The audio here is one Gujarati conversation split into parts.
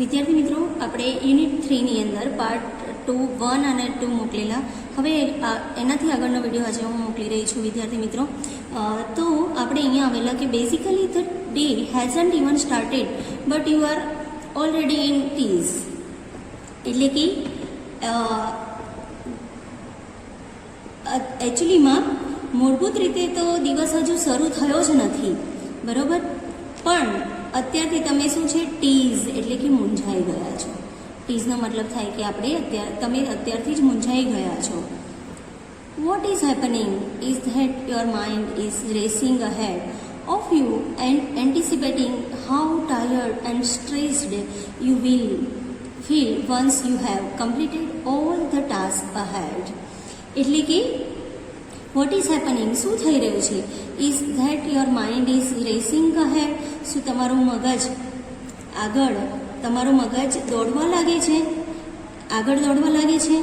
વિદ્યાર્થી મિત્રો, આપણે યુનિટ 3ની અંદર પાર્ટ 2, 1 અને 2 મોકલેલા. હવે એનાથી આગળનો વિડીયો આજે હું મોકલી રહી છું વિદ્યાર્થી મિત્રો. તો આપણે અહીંયા આવેલા કે basically the day hasn't even started but you are already in tease. એટલે કે એકચ્યુઅલીમાં મૂળભૂત રીતે તો દિવસ હજુ શરૂ થયો જ નથી, બરાબર, પણ અત્યારથી તમે શું છે, ટીઝ એટલે કે મૂંઝાઈ ગયા છો. ટીઝનો મતલબ થાય કે તમે અત્યારથી જ મૂંઝાઈ ગયા છો. What is happening is that your mind is racing ahead of you and anticipating how tired and stressed you will feel once you have completed all the tasks ahead. એટલે કે what is happening, શું થઈ રહ્યું છે, is that your mind is racing ahead. શું તમારું મગજ દોડવા લાગે છે, આગળ દોડવા લાગે છે,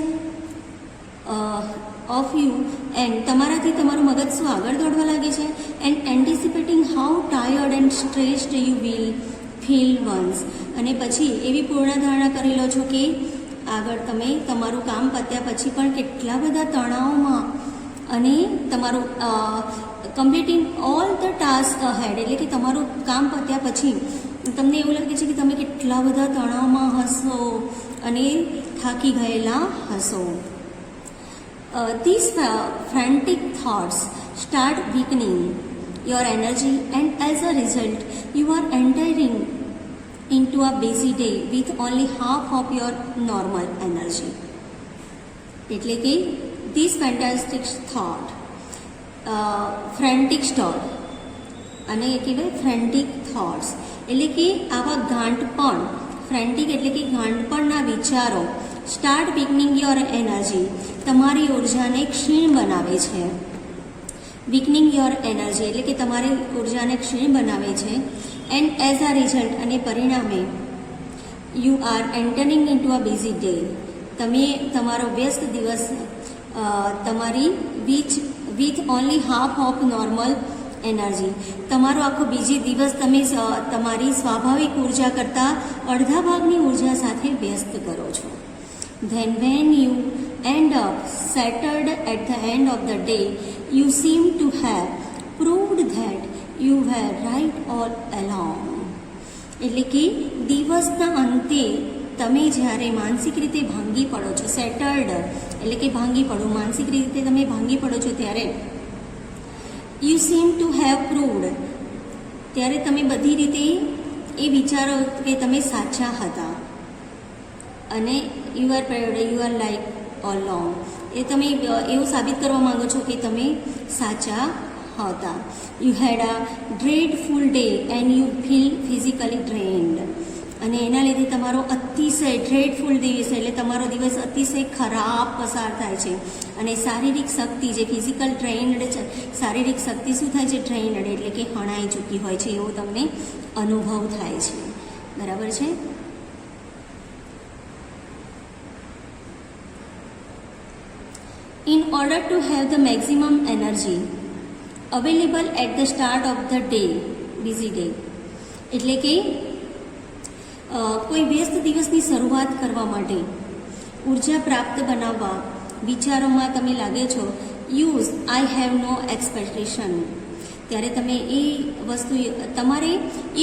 of you and તમારાથી તમારું મગજ શું આગળ દોડવા લાગે છે, and anticipating how tired and stressed you will feel once. અને પછી એવી પૂર્ણધારણા કરી લો છો કે આગળ તમે તમારું કામ પત્યા પછી પણ કેટલા બધા તણાવમાં અને તમારું completing all the task ahead એટલે કે તમારું કામ પત્યા પછી તમને એવું લાગે છે કે તમે કેટલા બધા તણાવમાં હશો અને થાકી ગયેલા હશો. These frantic thoughts start weakening your energy and as a result you are entering into a busy day with only half of your normal energy. એટલે કે this fantastic thought frantic thought અને એ કહેવાય frantic thoughts એટલે કે આવા ગાંઠપણ, frantic એટલે કે ગાંઠપણના વિચારો સ્ટાર્ટ weakening your energy તમારી ઉર્જાને ક્ષીણ બનાવે છે. weakening your energy એટલે કે તમારી ઉર્જાને ક્ષીણ બનાવે છે. એન્ડ એઝ અ રિઝલ્ટ અને પરિણામે you are entering into a busy day તમે તમારો વ્યસ્ત દિવસ તમારી with only half of normal energy તમારો આખો બીજી દિવસ તમે તમારી સ્વાભાવિક ઉર્જા કરતાં અડધા ભાગની ઉર્જા સાથે વ્યસ્ત કરો છો. Then when you end up shattered at the end of the day, you seem to have proved that you were right all along. એટલે કે દિવસના અંતે તમે જ્યારે માનસિક રીતે ભાંગી પડો છો, સેટર્ડ એટલે કે ભાંગી પડો, માનસિક રીતે તમે ભાંગી પડો છો ત્યારે you sim to have proved ત્યારે તમે બધી રીતે એ વિચારો કે તમે સાચા હતા અને you are like all long એ તમે એવું સાબિત કરવા માંગો છો કે તમે સાચા હતા. You had a dreadful day and you feel physically drained અને એના લીધે તમારો અતિશય ડ્રેડફુલ દિવસ એટલે તમારો દિવસ અતિશય ખરાબ પસાર થાય છે અને શારીરિક શક્તિ જે ફિઝિકલ ડ્રેન્ડ છે, શારીરિક શક્તિ શું થાય છે, ડ્રેન્ડ એટલે કે હણાઈ ચૂકી હોય છે એવો તમને અનુભવ થાય છે. બરાબર છે. In order to have the maximum energy available at the start of the day, busy day, એટલે કે કોઈ વ્યસ્ત દિવસની શરૂઆત કરવા માટે ઉર્જા પ્રાપ્ત બનાવવા વિચારોમાં તમે લાગે છો use I have no expectation ત્યારે તમે એ વસ્તુ તમારે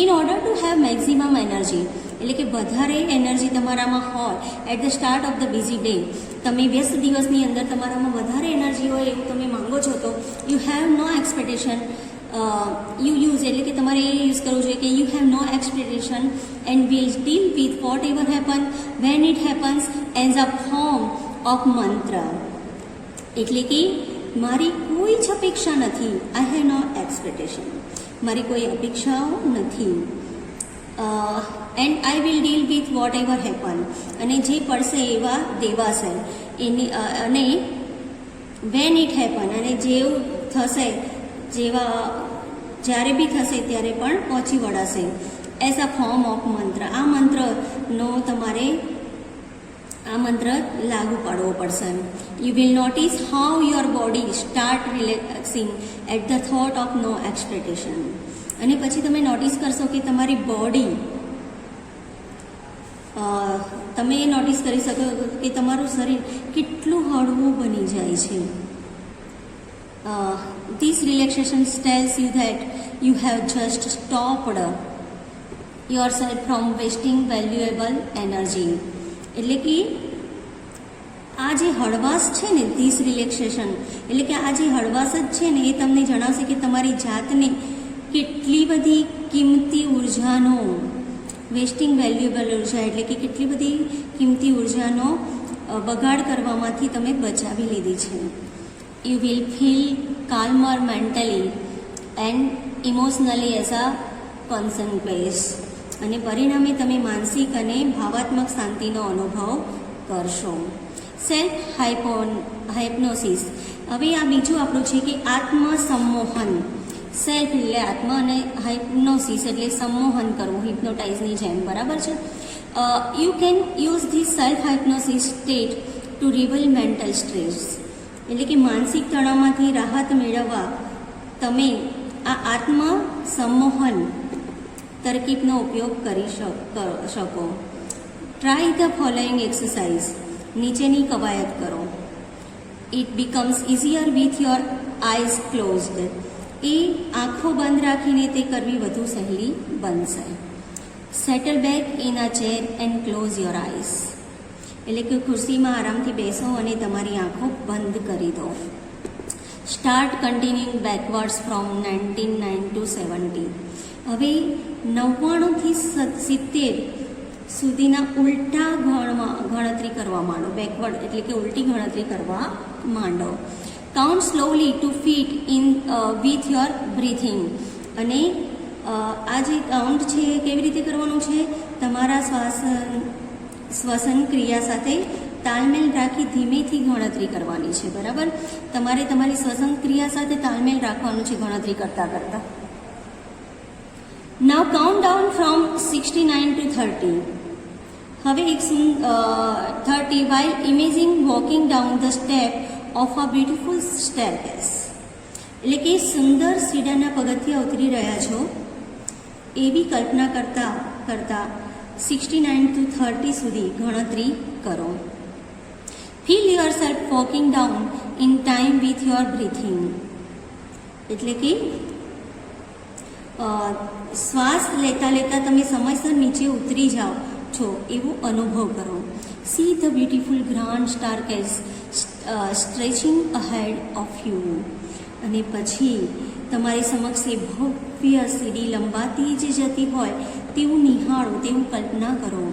in order to have maximum energy એટલે કે વધારે એનર્જી તમારામાં હોય at the start of the busy day તમે વ્યસ્ત દિવસની અંદર તમારામાં વધારે એનર્જી હોય એવું તમે માંગો છો તો you have no expectation you use એટલે કે તમારે એ યુઝ કરવું જોઈએ કે you have no expectation and will deal with whatever happen when it happens as a form of mantra. એટલે કે મારી કોઈ જ અપેક્ષા નથી, આઈ હેવ નો એક્સપેક્ટેશન, મારી કોઈ અપેક્ષાઓ નથી. And I will deal with whatever happen અને જે પડશે એવા દેવાશે એની અને વેન ઇટ હેપન અને જેવું થશે જ્યારે બી થશે ત્યારે પણ પહોંચી વળાશે as a form of mantra. આ મંત્ર લાગુ પાડવો પડશે. You will notice how your body start relaxing at the thought of no expectation અને પછી તમે નોટિસ કરશો કે તમારી બોડી તમે નોટિસ કરી શકો કે તમારું શરીર કેટલું હળવું બની જાય છે. This relaxation tells you that you have just stopped yourself from wasting valuable energy. એટલે કે આ જે હળવાશ છે ને, ધીસ રિલેક્સેશન એટલે કે આ જે હળવાશ જ છે ને, એ તમને જણાવશે કે તમારી જાતને કેટલી બધી કિંમતી ઉર્જાનો, વેસ્ટિંગ વેલ્યુએબલ ઉર્જા એટલે કે કેટલી બધી કિંમતી ઉર્જાનો બગાડ કરવામાંથી તમે બચાવી લીધી છે. You will feel calmer mentally and emotionally as a consequence. અને પરિણામે તમે માનસિક અને ભાવાત્મક શાંતિનો અનુભવ કરશો. સેલ્ફ હાઇપ્નોસિસ. હવે આ બીજું આપણું છે કે આત્મસંમોહન. સેલ્ફ એટલે આત્મા અને હાઇપ્નોસિસ એટલે સંમોહન કરવું, હિપ્નોટાઇઝની જેમ, બરાબર છે. You can use this self hypnosis state to relieve mental stress. એટલે કે માનસિક તણાવમાંથી રાહત મેળવવા તમે આ આત્મ સંમોહન તરકીબનો ઉપયોગ કરી શકો. Try the following exercise. નીચેની કવાયત કરો. It becomes easier with your eyes closed. એ આંખો બંધ રાખીને તે કરવી વધુ સહેલી બનશે. Settle back in a chair and close your eyes. એટલે કે ખુરશીમાં આરામથી બેસો અને તમારી આંખો બંધ કરી દો. Start continuing backwards from 1999 to 70. હવે 99 થી 70 સુધીના ઉલટા ગણતરી કરવા માંડો. બેકવર્ડ એટલે કે ઉલટી ગણતરી કરવા માંડો. Count slowly to fit in with your breathing. અને આ જે કાઉન્ટ છે એ કેવી રીતે કરવાનું છે? તમારા શ્વસન ક્રિયા સાથે તાલમેલ રાખી ધીમેથી ગણતરી કરવાની છે, બરાબર. તમારે તમારી શ્વસન ક્રિયા સાથે તાલમેલ રાખવાનું છે ગણતરી કરતાં કરતાં. નાઉ કાઉન્ટ ડાઉન ફ્રોમ 69 to 30. હવે 30 while imagining walking down the step of a beautiful staircase. એટલે કે સુંદર સીડાના પગથિયા ઉતરી રહ્યા છો એવી કલ્પના કરતા 69 to 30 સુધી ગણતરી કરો. Feel your self walking down in time with your breathing. એટલે કે શ્વાસ લેતા લેતા તમે સમયસર નીચે ઉતરી જાઓ છો એવો અનુભવ કરો. See the beautiful grand staircase stretching ahead of you. અને પછી તમારી સમક્ષ એ ભવ્ય સીડી લંબાતી જ જતી હોય તેવું નિહાળો, તેવું કલ્પના કરો.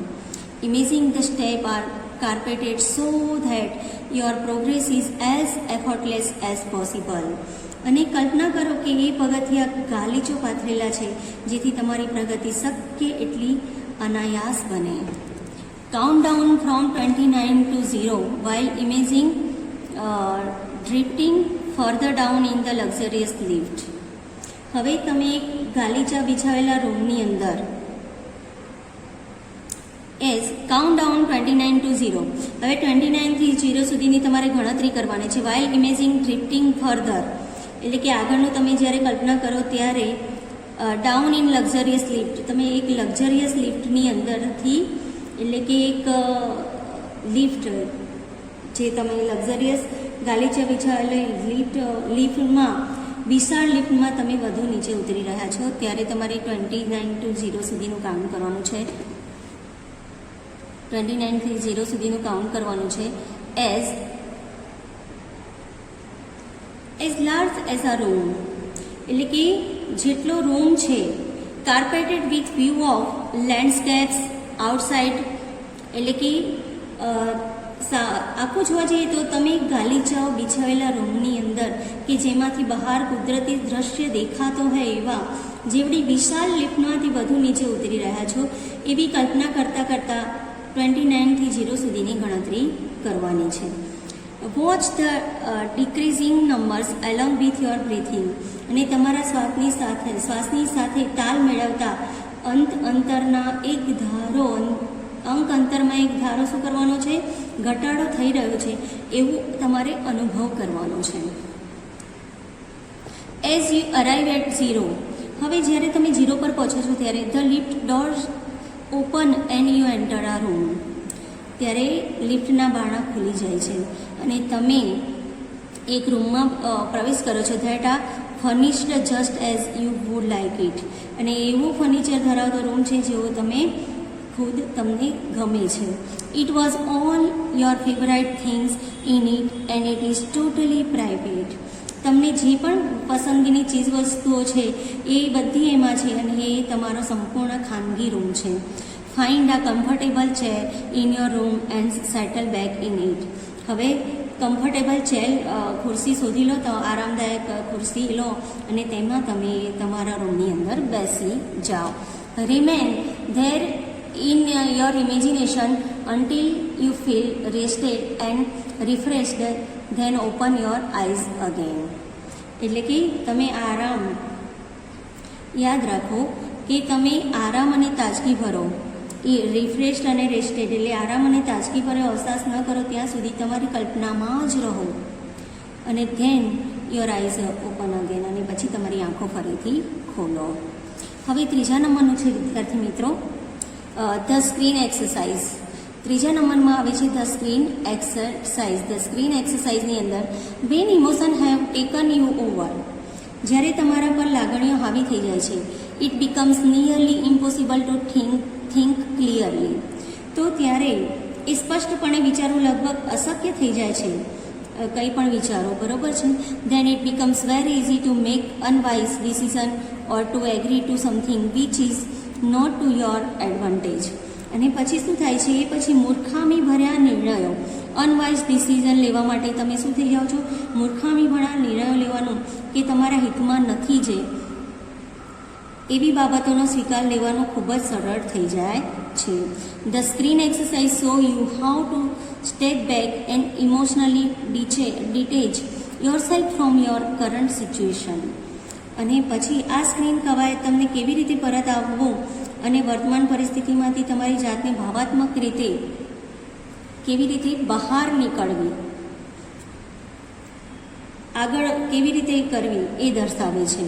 Imagine the step are carpeted so that your progress is as effortless as possible. અને કલ્પના કરો કે એ પગથિયા ગાલીચો પાથરેલા છે જેથી તમારી પ્રગતિ શક્ય એટલી અનાયાસ બને. Count down from 29 to 0 while imagining drifting further down in the luxurious lift. હવે તમે એક ગાલીચા બિછાવેલા રૂમની અંદર એઝ કાઉન્ટ ડાઉન 29 to 0. હવે 29 થી 0 સુધીની તમારે ગણતરી કરવાની છે. while imagining drifting further એટલે કે આગળનું તમે જ્યારે કલ્પના કરો ત્યારે ડાઉન ઇન લક્ઝરિયસ લિફ્ટ, તમે એક લક્ઝરિયસ લિફ્ટની અંદરથી એટલે કે એક લિફ્ટ જે તમે લક્ઝરિયસ ગાલીચા બિછાવેલી લિફ્ટમાં વિશાળ લિફ્ટમાં તમે વધુ નીચે ઉતરી રહ્યા છો ત્યારે તમારે 29 to 0 સુધીનું કાઉન્ટ કરવાનું છે. 29 થી 0 સુધીનું કાઉન્ટ કરવાનું છે. As large as a room એટલે કે જેટલો રૂમ છે. Carpeted with view of landscapes outside એટલે કે આખું જોવા જઈએ તો તમે ગાલીચાઓ બિછાવેલા રૂમની અંદર કે જેમાંથી બહાર કુદરતી દ્રશ્ય દેખાતો હોય એવા જેવડી વિશાળ લિફ્ટમાંથી વધુ નીચે ઉતરી રહ્યા છો એવી કલ્પના કરતાં 29 થી 0 સુધીની ગણતરી કરવાની છે. Watch the decreasing numbers along with your breathing. અને તમારા શ્વાસની સાથે તાલ મેળવતા અંતરમાં એક ધારો શું કરવાનો છે? ઘટાડો થઈ રહ્યો છે એવું તમારે અનુભવ કરવાનો છે. As you arrive at 0. હવે જ્યારે તમે 0 પર પહોંચો છો ત્યારે the lift doors open and you enter a room. ત્યારે લિફ્ટના બારણા ખુલી જાય છે અને તમે એક રૂમમાં પ્રવેશ કરો છો. That are furnished just as you would like it. અને એવું ફર્નિચર ધરાવતો રૂમ છે જેવો તમે ખુદ તમને ગમે છે. It was all your favourite things in it and it is totally private. તમને જે પણ પસંદગીની ચીજ વસ્તુઓ છે એ બધી એમાં છે અને એ તમારો સંપૂર્ણ ખાનગી રૂમ છે. Find a comfortable chair in your room and settle back in it. હવે કમ્ફર્ટેબલ ચેર ખુરશી શોધી લો, તો આરામદાયક ખુરશી લો અને તેમાં તમે તમારા રૂમની અંદર બેસી જાઓ. Remain there in your imagination until you feel rested and refreshed, then open your eyes again. એટલે કે તમે આરામ યાદ રાખો કે તમે આરામ અને તાજગી ભરો. એ રિફ્રેશ્ડ અને રેસ્ટેડ એટલે આરામ અને તાજગી ભરો અહેસાસ ન કરો ત્યાં સુધી તમારી કલ્પનામાં જ રહો અને then your eyes open again, અને પછી તમારી આંખો ફરીથી ખોલો. હવે ત્રીજા નંબરનું છે વિદ્યાર્થી મિત્રો ધ સ્ક્રીન એક્સરસાઇઝ. ત્રીજા નંબરમાં આવે છે the screen exercise. The screen એક્સરસાઇઝની અંદર when emotion have taken you over. જ્યારે તમારા પર લાગણીઓ હાવી થઈ જાય છે, it becomes nearly impossible to think clearly. તો ત્યારે એ સ્પષ્ટપણે વિચારવું લગભગ અશક્ય થઈ જાય છે, કંઈ પણ વિચારો, બરોબર છે. Then it becomes very easy to make unwise decision or to agree to something which is not to your advantage. અને પછી શું થાય છે, એ પછી મૂર્ખામી ભર્યા નિર્ણયો, અનવાઇઝ ડિસિઝન લેવા માટે તમે શું થઈ જાઓ છો, મૂર્ખામી ભર્યા નિર્ણયો લેવાનું કે તમારા હિતમાં નથી જે એવી બાબતોનો સ્વીકાર લેવાનો ખૂબ જ સરળ થઈ જાય છે. The screen exercise so you how to step back and emotionally detach your self from your current situation. અને પછી આ સ્ક્રીન કવાયત તમને કેવી રીતે પરત આવવું અને વર્તમાન પરિસ્થિતિમાંથી તમારી જાતને ભાવાત્મક રીતે કેવી રીતે બહાર નીકળવી, આગળ કેવી રીતે કરવી એ દર્શાવે છે.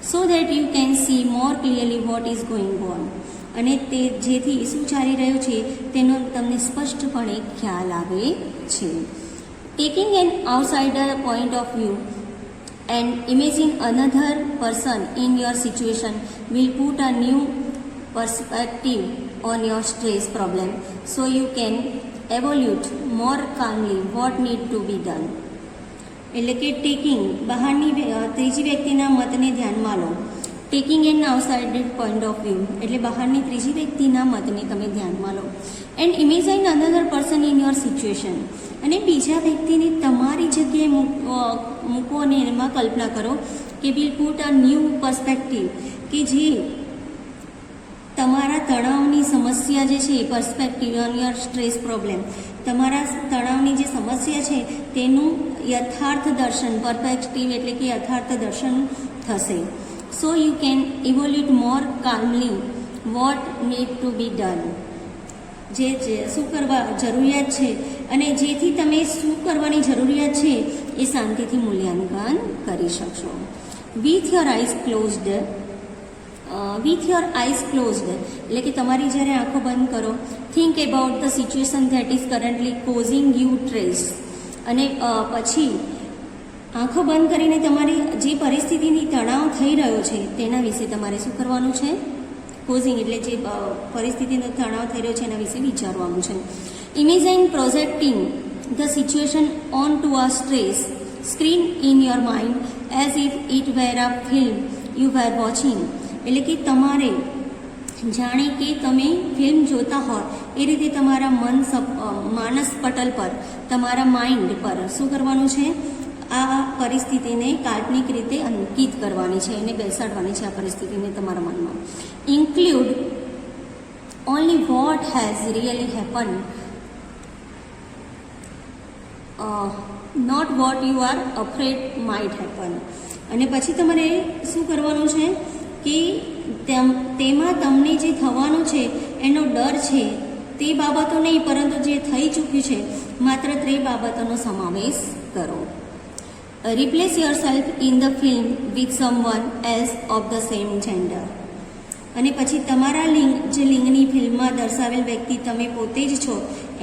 So that you can see more clearly what is going on. અને તે જેથી શું ચાલી રહ્યું છે તેનો તમને સ્પષ્ટપણે ખ્યાલ આવે છે. Taking an outsider point of view and imagine another person in your situation will put a new perspective on your stress problem so you can evaluate more calmly what need to be done. એટલે કે ટેકિંગ બહારની ત્રીજી વ્યક્તિના મતને ધ્યાનમાં લો. Taking an outsider point of view એટલે બહારની ત્રીજી વ્યક્તિના મતને તમે ધ્યાનમાં લો. And imagine another person in your situation. અને બીજા વ્યક્તિને તમારી જગ્યાએ મૂકો અને એમાં કલ્પના કરો કે will put a new perspective, કે જે તમારા તણાવની સમસ્યા જે છે perspective on your stress problem, તમારા તણાવની જે સમસ્યા છે તેનું યથાર્થ દર્શન, પરસ્પેક્ટિવ એટલે કે યથાર્થ દર્શન થશે. So you can evaluate more calmly what need to be done. જે શું કરવા જરૂરિયાત છે અને જેથી તમે શું કરવાની જરૂરિયાત છે એ શાંતિથી મૂલ્યાંકન કરી શકશો. વિથ યોર આઈઝ ક્લોઝડ એટલે કે તમારી જ્યારે આંખો બંધ કરો, think about the situation that is currently causing you stress. અને પછી આંખો બંધ કરીને તમારી જે પરિસ્થિતિની તણાવ થઈ રહ્યો છે તેના વિશે તમારે શું કરવાનું છે, કોઝિંગ એટલે જે પરિસ્થિતિનો તણાવ થઈ રહ્યો છે એના વિશે વિચારવાનું છે. Imagine projecting the situation on to a stress screen in your mind as if it were a film you were watching. એટલે કે તમારે જાણે કે તમે ફિલ્મ જોતા હોય એ રીતે તમારા માનસ પટલ પર, તમારા માઇન્ડ પર શું કરવાનું છે, આ પરિસ્થિતિને કાલ્પનિક રીતે અંકિત કરવાની છે, એને બેસાડવાની છે આ પરિસ્થિતિને તમારા મનમાં. Include only what has really happen, not what you are afraid might happen. અને પછી તમારે શું કરવાનું છે કે તેમાં તમને જે થવાનું છે એનો ડર છે તે બાબતો નહીં, પરંતુ જે થઈ ચૂક્યું છે માત્ર તે બાબતોનો સમાવેશ કરો. Replace yourself in the film with someone else of the same gender. અને પછી તમારા લિંગ જે લિંગની ફિલ્મમાં દર્શાવેલ વ્યક્તિ તમે પોતે જ છો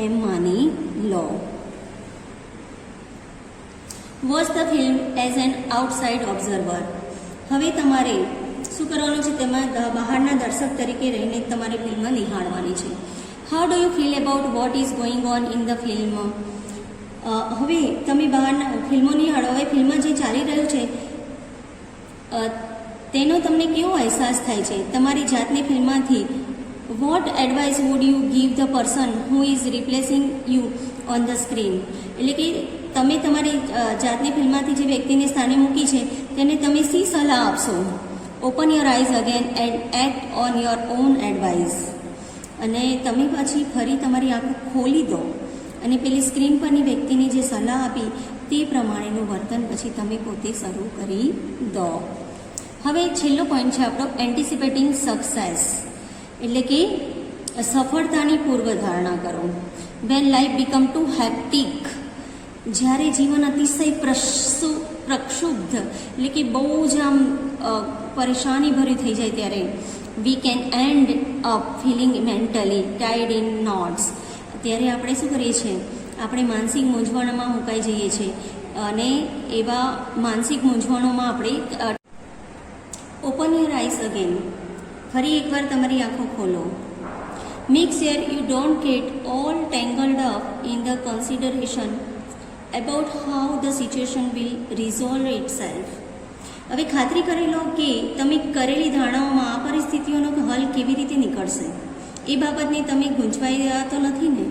એમ માની લો. Watch the film as an outside observer. હવે તમારે શું કરવાનું છે? તેમાં બહારના દર્શક તરીકે રહીને તમારે ફિલ્મ નિહાળવાની છે. How do you feel about what is going on in the film? હવે તમે બહારના ફિલ્મો નિહાળો. હવે ફિલ્મમાં જે ચાલી રહ્યું છે તેનો તમને કેવો અહેસાસ થાય છે? તમારી જાતને ફિલ્મમાંથી what advice would you give the person who is replacing you on the screen? એટલે કે તમે તમારી જાતને ફિલ્મમાંથી જે વ્યક્તિને સ્થાને મૂકી છે તેને તમે શી સલાહ આપશો? Open your eyes again and act on your own advice. અને તમે પછી ફરી તમારી આંખો ખોલી દો અને પેલી સ્ક્રીન પરની વ્યક્તિને જે સલાહ આપી તે પ્રમાણેનું વર્તન પછી તમે પોતે શરૂ કરી દો. હવે છેલ્લો પોઈન્ટ છે આપણો એન્ટિસિપેટિંગ સક્સેસ, એટલે કે સફળતાની પૂર્વધારણા કરો. When life become too hectic, જ્યારે જીવન અતિશય પ્રક્ષુબ્ધ એટલે કે બહુ જ આમ પરેશાની ભર્યું થઈ જાય ત્યારે we can end up feeling mentally tied in knots. ત્યારે આપણે શું કરીએ છીએ? આપણે માનસિક મૂંઝવણમાં મુકાઈ જઈએ છીએ અને એવા માનસિક મૂંઝવણોમાં આપણે ઓપન યોર આઈસ અગેન, ફરી એકવાર તમારી આંખો ખોલો. Make sure you don't get all tangled up in the consideration about how the situation will resolve itself. હવે ખાતરી કરી લો કે તમે કરેલી ધારણાઓમાં આ પરિસ્થિતિઓનો હલ કેવી રીતે નીકળશે એ બાબતને તમે ગૂંચવાઈ રહ્યા તો નથી ને?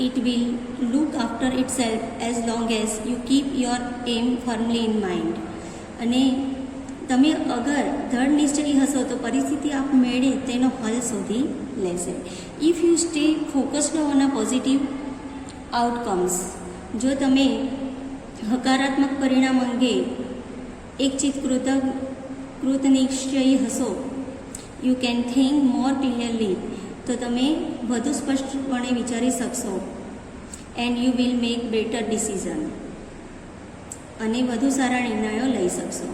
It will look after itself as long as you keep your aim firmly in mind. અને તમે અગર દૃઢ નિશ્ચયી હશો તો પરિસ્થિતિ આપમેળે તેનો હલ શોધી લેશે. If you stay focused on a positive outcomes, જો તમે હકારાત્મક પરિણામ અંગે કૃત નિશ્ચયી હશો, you can think more clearly, તો તમે વધુ સ્પષ્ટપણે વિચારી શકશો. And you will make better decision, અને વધુ સારા નિર્ણયો લઈ શકશો.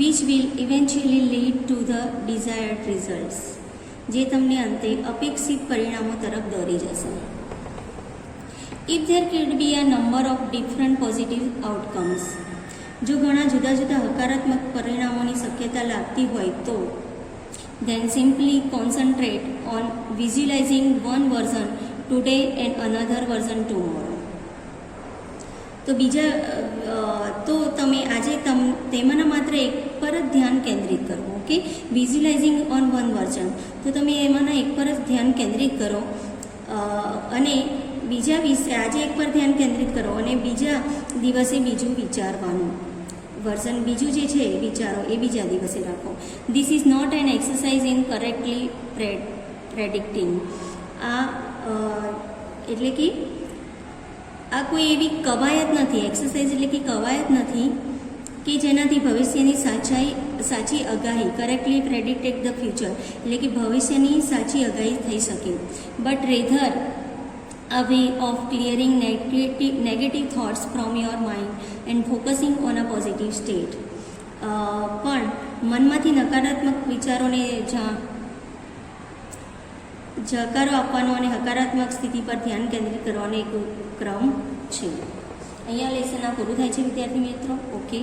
Which will eventually lead to the desired results, જે તમને અંતે અપેક્ષિત પરિણામો તરફ દોરી જશે. If there could be a number of different positive outcomes, જો ઘણા જુદા જુદા હકારાત્મક પરિણામોની શક્યતા લાગતી હોય તો then simply concentrate on visualizing one version today and another version tomorrow. તો તમે આજે તેમાંના માત્ર એક પર જ ધ્યાન કેન્દ્રિત કરો. Okay, visualising on one version, તો તમે એમાંના એક પર જ ધ્યાન કેન્દ્રિત કરો અને બીજા વિશે આજે એક પર ધ્યાન કેન્દ્રિત કરો અને બીજા દિવસે બીજું વિચારવાનું વર્ઝન, બીજું જે છે વિચારો એ બીજા દિવસે રાખો. This is not an exercise in correctly predicting. એટલે કે આ કોઈ એવી કવાયત નથી, એક્સરસાઇઝ એટલે કે કવાયત નથી કે જેનાથી ભવિષ્યની સાચી આગાહી કરેક્ટલી પ્રેડિક્ટેડ ધ ફ્યુચર, એટલે કે ભવિષ્યની સાચી આગાહી થઈ શકે. But rather a way of clearing negative thoughts from your mind and focusing on a positive state. પણ મનમાંથી નકારાત્મક વિચારોને જકારો આપવાનો અને હકારાત્મક સ્થિતિ પર ધ્યાન કેન્દ્રિત કરવાનો એક ક્રમ છે. અહીંયા લેસન આ પૂરું થાય છે વિદ્યાર્થી મિત્રો. ઓકે.